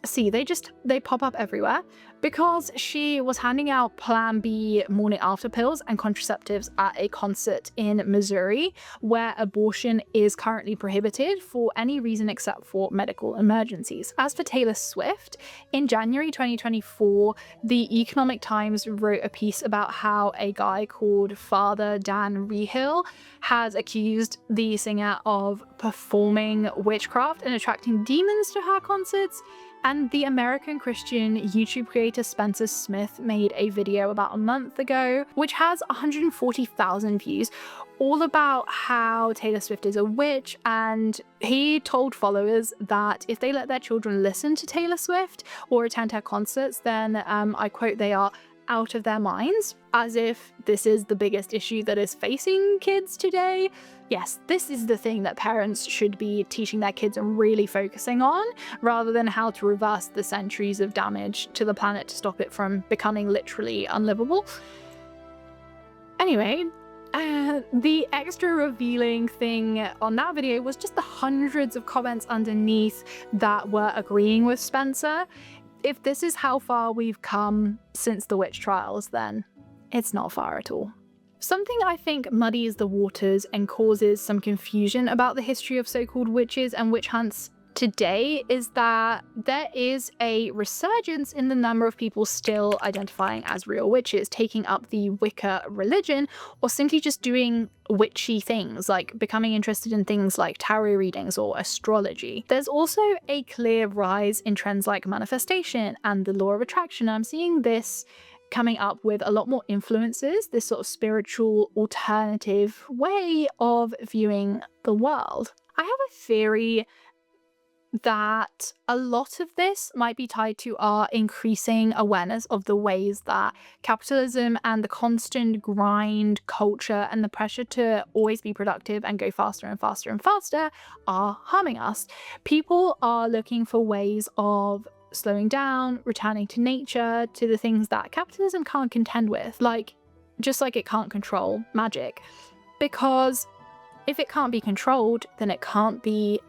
See, they pop up everywhere because she was handing out Plan B morning after pills and contraceptives at a concert in Missouri, where abortion is currently prohibited for any reason except for medical emergencies. As for Taylor Swift, in January 2024, the Economic Times wrote a piece about how a guy called Father Dan Rehill has accused the singer of performing witchcraft and attracting demons to her concerts. And the American Christian YouTube creator Spencer Smith made a video about a month ago, which has 140,000 views, all about how Taylor Swift is a witch, and he told followers that if they let their children listen to Taylor Swift or attend her concerts, then, I quote, they are out of their minds, as if this is the biggest issue that is facing kids today. Yes, this is the thing that parents should be teaching their kids and really focusing on, rather than how to reverse the centuries of damage to the planet to stop it from becoming literally unlivable. Anyway, the extra revealing thing on that video was just the hundreds of comments underneath that were agreeing with Spencer. If this is how far we've come since the witch trials, then it's not far at all. Something I think muddies the waters and causes some confusion about the history of so-called witches and witch hunts today is that there is a resurgence in the number of people still identifying as real witches, taking up the Wicca religion, or simply just doing witchy things, like becoming interested in things like tarot readings or astrology. There's also a clear rise in trends like manifestation and the law of attraction. I'm seeing this coming up with a lot more influences, this sort of spiritual alternative way of viewing the world. I have a theory that a lot of this might be tied to our increasing awareness of the ways that capitalism and the constant grind culture and the pressure to always be productive and go faster and faster and faster are harming us. People are looking for ways of slowing down, returning to nature, to the things that capitalism can't contend with, just like it can't control magic. Because if it can't be controlled, then it can't be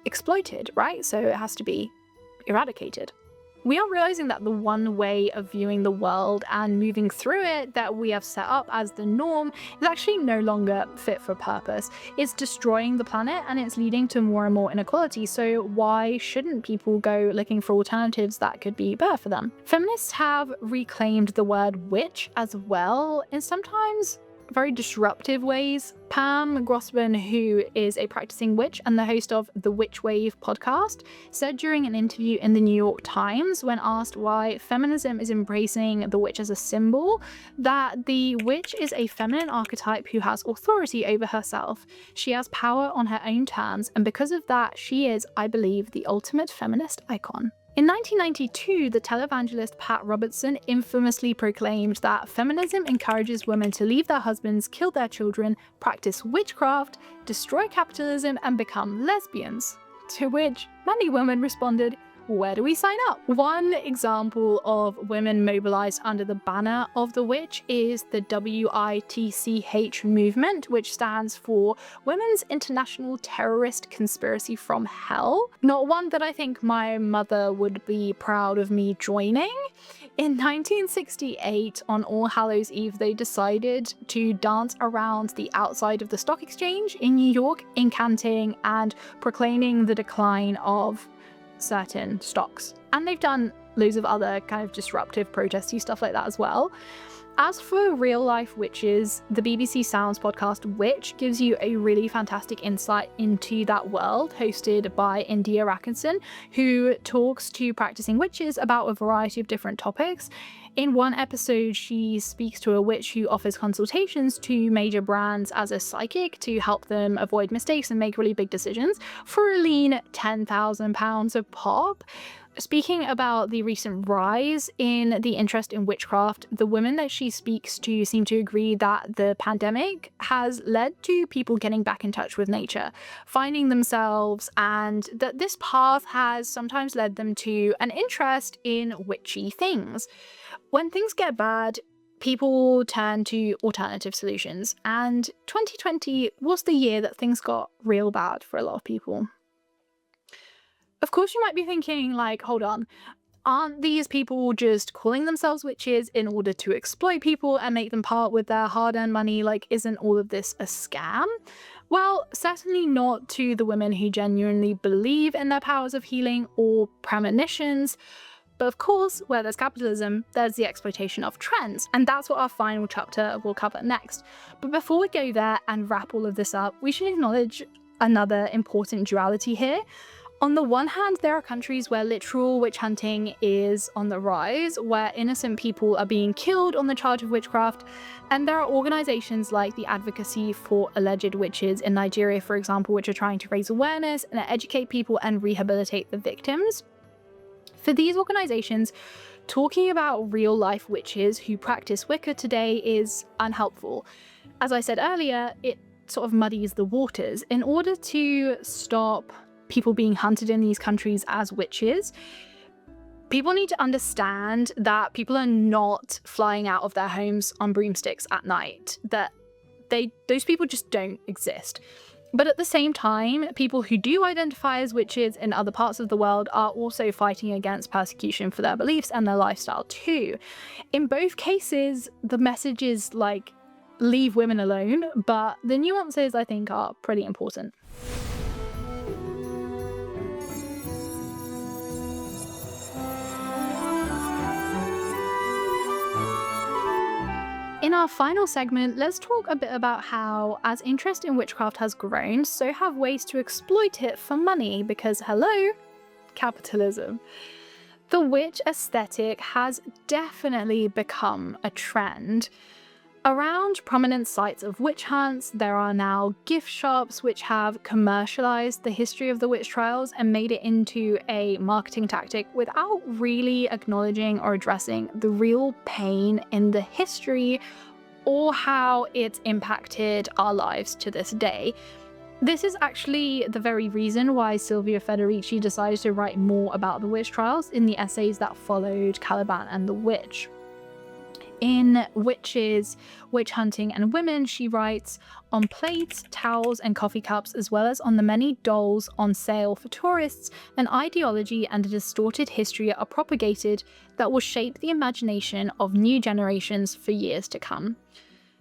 exploited, right? So it has to be eradicated. We are realizing that the one way of viewing the world and moving through it that we have set up as the norm is actually no longer fit for purpose. It's destroying the planet and it's leading to more and more inequality. So why shouldn't people go looking for alternatives that could be better for them? Feminists have reclaimed the word witch as well, in sometimes very disruptive ways. Pam Grossman, who is a practicing witch and the host of the Witch Wave podcast, said during an interview in the New York Times, when asked why feminism is embracing the witch as a symbol, that the witch is a feminine archetype who has authority over herself. She has power on her own terms, and because of that, she is, I believe, the ultimate feminist icon. In 1992, the televangelist Pat Robertson infamously proclaimed that feminism encourages women to leave their husbands, kill their children, practice witchcraft, destroy capitalism, and become lesbians. To which many women responded, where do we sign up? One example of women mobilized under the banner of the witch is the WITCH movement, which stands for Women's International Terrorist Conspiracy from Hell. Not one that I think my mother would be proud of me joining. In 1968, on All Hallows Eve, they decided to dance around the outside of the stock exchange in New York, incanting and proclaiming the decline of certain stocks. And they've done loads of other kind of disruptive protesty stuff like that as well. As for real life witches, the BBC Sounds podcast Witch gives you a really fantastic insight into that world, hosted by India Rackinson, who talks to practicing witches about a variety of different topics. In one episode, she speaks to a witch who offers consultations to major brands as a psychic to help them avoid mistakes and make really big decisions for a lean £10,000 a pop. Speaking about the recent rise in the interest in witchcraft, the women that she speaks to seem to agree that the pandemic has led to people getting back in touch with nature, finding themselves, and that this path has sometimes led them to an interest in witchy things. When things get bad, people turn to alternative solutions, and 2020 was the year that things got real bad for a lot of people. Of course, you might be thinking, like, hold on, aren't these people just calling themselves witches in order to exploit people and make them part with their hard-earned money? Like, isn't all of this a scam? Well, certainly not to the women who genuinely believe in their powers of healing or premonitions. But of course, where there's capitalism, there's the exploitation of trends, and that's what our final chapter will cover next. But before we go there and wrap all of this up, we should acknowledge another important duality here. On the one hand, there are countries where literal witch hunting is on the rise, where innocent people are being killed on the charge of witchcraft, and there are organizations like the Advocacy for Alleged Witches in Nigeria, for example, which are trying to raise awareness and educate people and rehabilitate the victims. For these organizations, talking about real-life witches who practice Wicca today is unhelpful. As I said earlier, it sort of muddies the waters. In order to stop people being hunted in these countries as witches, people need to understand that people are not flying out of their homes on broomsticks at night, that those people just don't exist. But at the same time, people who do identify as witches in other parts of the world are also fighting against persecution for their beliefs and their lifestyle too. In both cases, the message is like, leave women alone, but the nuances I think are pretty important. In our final segment, let's talk a bit about how, as interest in witchcraft has grown, so have ways to exploit it for money, because hello, capitalism. The witch aesthetic has definitely become a trend. Around prominent sites of witch hunts, there are now gift shops which have commercialized the history of the witch trials and made it into a marketing tactic without really acknowledging or addressing the real pain in the history or how it's impacted our lives to this day. This is actually the very reason why Silvia Federici decided to write more about the witch trials in the essays that followed Caliban and the Witch. In Witches, Witch Hunting and Women, she writes, on plates, towels and coffee cups, as well as on the many dolls on sale for tourists, an ideology and a distorted history are propagated that will shape the imagination of new generations for years to come.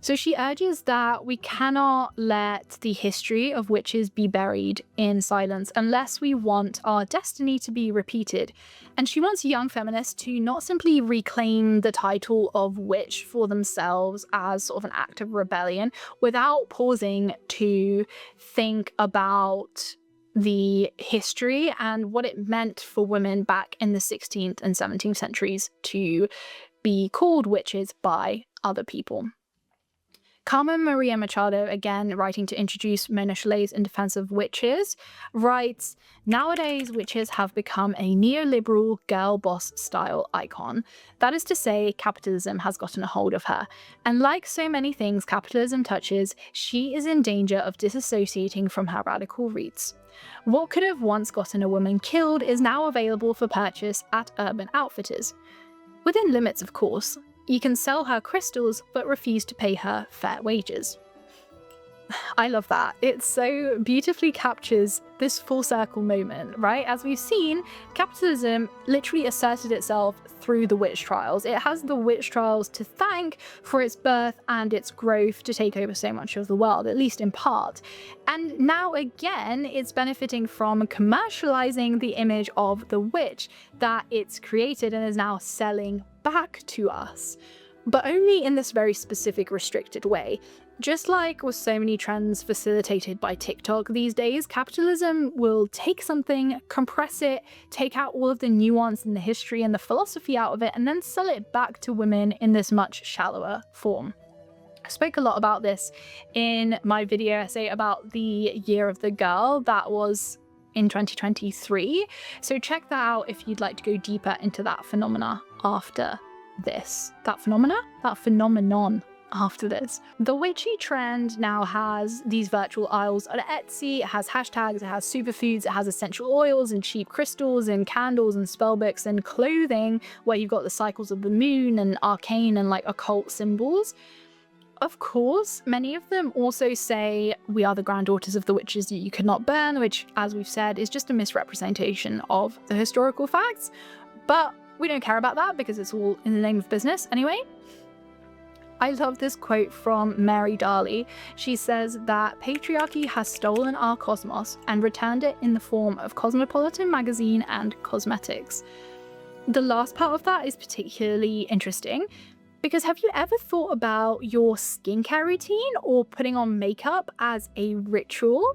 So she urges that we cannot let the history of witches be buried in silence unless we want our destiny to be repeated. And she wants young feminists to not simply reclaim the title of witch for themselves as sort of an act of rebellion without pausing to think about the history and what it meant for women back in the 16th and 17th centuries to be called witches by other people. Carmen Maria Machado, again writing to introduce Mona Chollet's In Defense of Witches, writes, "Nowadays, witches have become a neoliberal girl boss style icon. That is to say, capitalism has gotten a hold of her. And like so many things capitalism touches, she is in danger of disassociating from her radical roots. What could have once gotten a woman killed is now available for purchase at Urban Outfitters. Within limits, of course. You can sell her crystals, but refuse to pay her fair wages." I love that. It so beautifully captures this full circle moment, right? As we've seen, capitalism literally asserted itself through the witch trials. It has the witch trials to thank for its birth and its growth to take over so much of the world, at least in part. And now again, it's benefiting from commercializing the image of the witch that it's created and is now selling back to us, but only in this very specific, restricted way. Just like with so many trends facilitated by TikTok these days, capitalism will take something, compress it, take out all of the nuance and the history and the philosophy out of it, and then sell it back to women in this much shallower form. I spoke a lot about this in my video essay about the Year of the Girl that was in 2023, so check that out if you'd like to go deeper into that phenomena after this. That phenomenon after this. The witchy trend now has these virtual aisles on Etsy, it has hashtags, it has superfoods, it has essential oils and cheap crystals and candles and spellbooks and clothing where you've got the cycles of the moon and arcane and like occult symbols. Of course, many of them also say we are the granddaughters of the witches that you could not burn, which, as we've said, is just a misrepresentation of the historical facts. But we don't care about that because it's all in the name of business anyway. I love this quote from Mary Darley. She says that patriarchy has stolen our cosmos and returned it in the form of Cosmopolitan magazine and cosmetics. The last part of that is particularly interesting because have you ever thought about your skincare routine or putting on makeup as a ritual?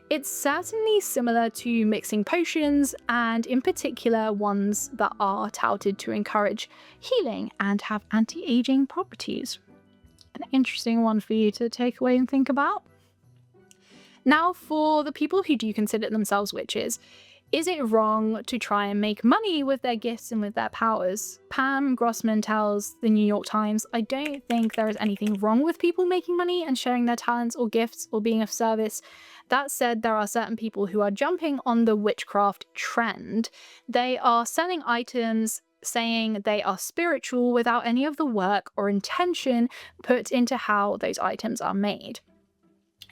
It's certainly similar to mixing potions, and in particular ones that are touted to encourage healing and have anti-aging properties. An interesting one for you to take away and think about. Now, for the people who do consider themselves witches, is it wrong to try and make money with their gifts and with their powers? Pam Grossman tells the New York Times, "I don't think there is anything wrong with people making money and sharing their talents or gifts or being of service. That said, there are certain people who are jumping on the witchcraft trend. They are selling items saying they are spiritual without any of the work or intention put into how those items are made."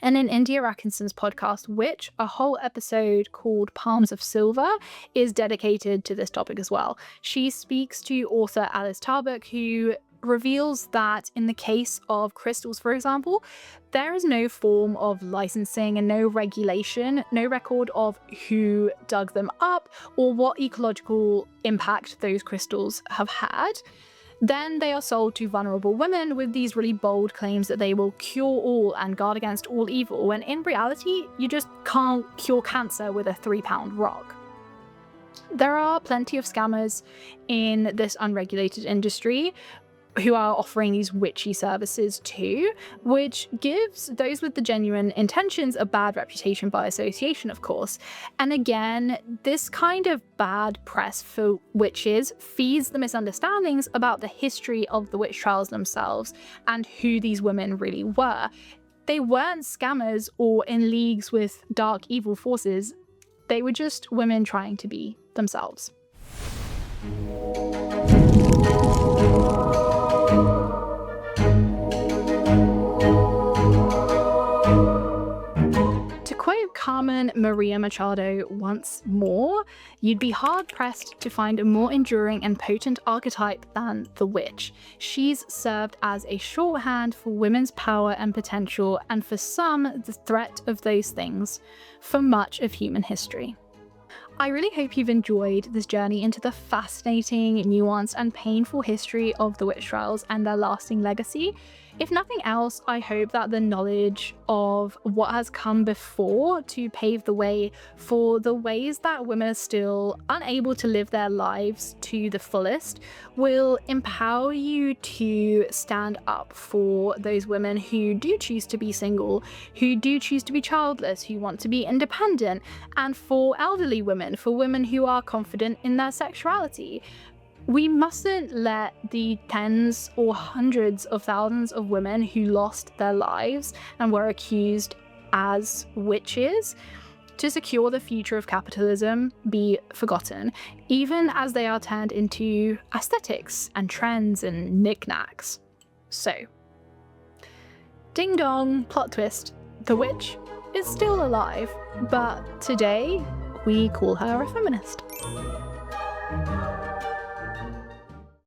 And in India Atkinson's podcast, Witch, a whole episode called Palms of Silver is dedicated to this topic as well. She speaks to author Alice Tarbuck, who reveals that in the case of crystals, for example, there is no form of licensing and no regulation, no record of who dug them up or what ecological impact those crystals have had. Then they are sold to vulnerable women with these really bold claims that they will cure all and guard against all evil, when in reality, you just can't cure cancer with a 3-pound rock. There are plenty of scammers in this unregulated industry who are offering these witchy services too, which gives those with the genuine intentions a bad reputation by association, of course. And again, this kind of bad press for witches feeds the misunderstandings about the history of the witch trials themselves and who these women really were. They weren't scammers or in leagues with dark evil forces. They were just women trying to be themselves. To quote Carmen Maria Machado once more, "You'd be hard-pressed to find a more enduring and potent archetype than the witch. She's served as a shorthand for women's power and potential, and for some, the threat of those things, for much of human history." I really hope you've enjoyed this journey into the fascinating, nuanced, and painful history of the witch trials and their lasting legacy. If nothing else, I hope that the knowledge of what has come before to pave the way for the ways that women are still unable to live their lives to the fullest will empower you to stand up for those women who do choose to be single, who do choose to be childless, who want to be independent, and for elderly women, for women who are confident in their sexuality. We mustn't let the tens or hundreds of thousands of women who lost their lives and were accused as witches to secure the future of capitalism be forgotten, even as they are turned into aesthetics and trends and knickknacks. So, ding dong, plot twist, the witch is still alive, but today we call her a feminist.